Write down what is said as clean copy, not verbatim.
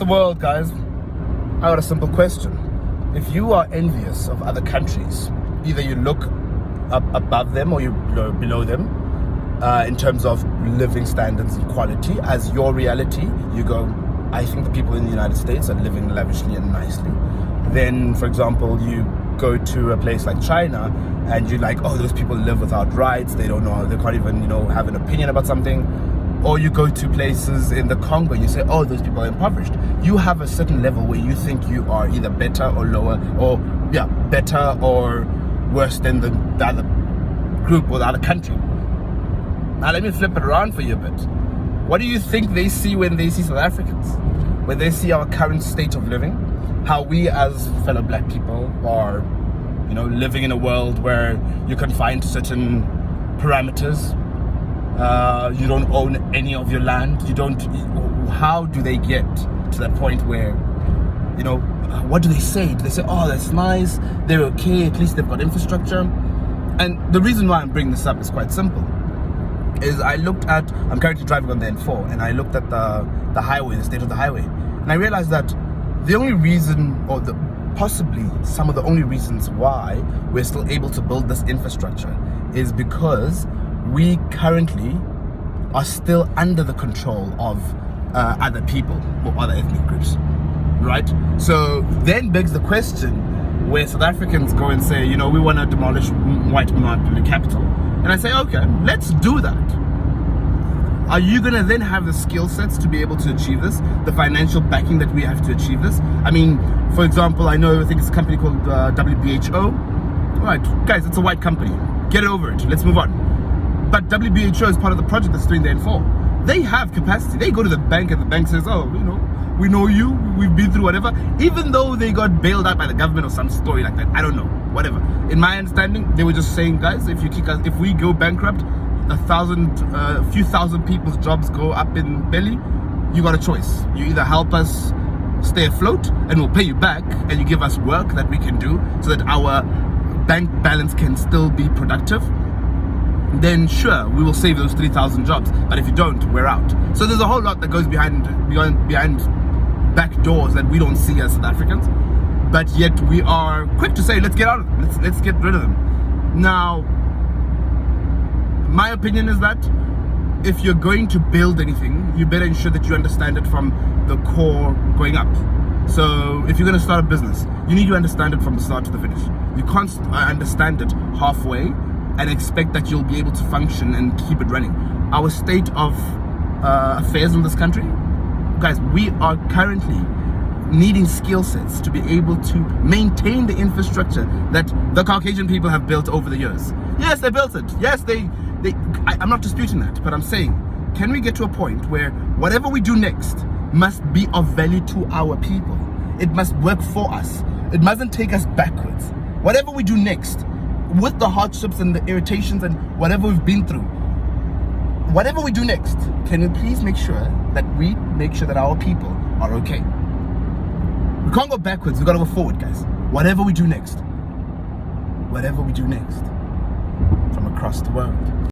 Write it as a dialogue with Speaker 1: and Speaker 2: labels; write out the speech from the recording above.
Speaker 1: the world, guys, I got a simple question. If you are envious of other countries, either you look up above them or you below them in terms of living standards and quality as your reality, you go, I think the people in the United States are living lavishly and nicely. Then, for example, you go to a place like China and you're like, oh, those people live without rights, they don't know, they can't even, have an opinion about something. Or you go to places in the Congo and you say, oh, those people are impoverished. You have a certain level where you think you are either better or lower, or better or worse than the other group or the other country. Now let me flip it around for you a bit. What do you think they see when they see South Africans? When they see our current state of living? How we as fellow black people are, living in a world where you can find certain parameters. You don't own any of your land. How do they get to that point where, what do they say? Do they say, oh, that's nice, they're okay, at least they've got infrastructure? And the reason why I'm bringing this up is quite simple. I'm currently driving on the N4, and I looked at the highway, the state of the highway, and I realized that the only reason, or possibly some of the only reasons why we're still able to build this infrastructure is because we currently are still under the control of other people or other ethnic groups, right? So then begs the question where South Africans go and say, we want to demolish white monopoly capital. And I say, okay, let's do that. Are you going to then have the skill sets to be able to achieve this? The financial backing that we have to achieve this? I mean, for example, I think it's a company called WHO. All right, guys, it's a white company. Get over it. Let's move on. But WHO is part of the project that's doing the N4. They have capacity. They go to the bank and the bank says, oh, we know you, we've been through whatever. Even though they got bailed out by the government or some story like that. I don't know, whatever. In my understanding, they were just saying, guys, if we go bankrupt, a few thousand people's jobs go up in belly, you got a choice. You either help us stay afloat and we'll pay you back, and you give us work that we can do so that our bank balance can still be productive. Then sure, we will save those 3,000 jobs. But if you don't, we're out. So there's a whole lot that goes behind back doors that we don't see as South Africans. But yet we are quick to say, let's get out of them. Let's get rid of them. Now, my opinion is that if you're going to build anything, you better ensure that you understand it from the core going up. So if you're going to start a business, you need to understand it from the start to the finish. You can't understand it halfway and expect that you'll be able to function and keep it running. Our state of affairs in this country, guys, we are currentently needing skill sets to be able to maintain the infrastructure that the Caucasian people have built over the years. Yes, they built it. Yes, I'm not disputing that, but I'm saying, can we get to a point where whatever we do next must be of value to our people? It must work for us. It mustn't take us backwards. Whatever we do next, with the hardships and the irritations and whatever we've been through, whatever we do next, can we please make sure that our people are okay? We can't go backwards, we gotta go forward, guys. Whatever we do next from across the world.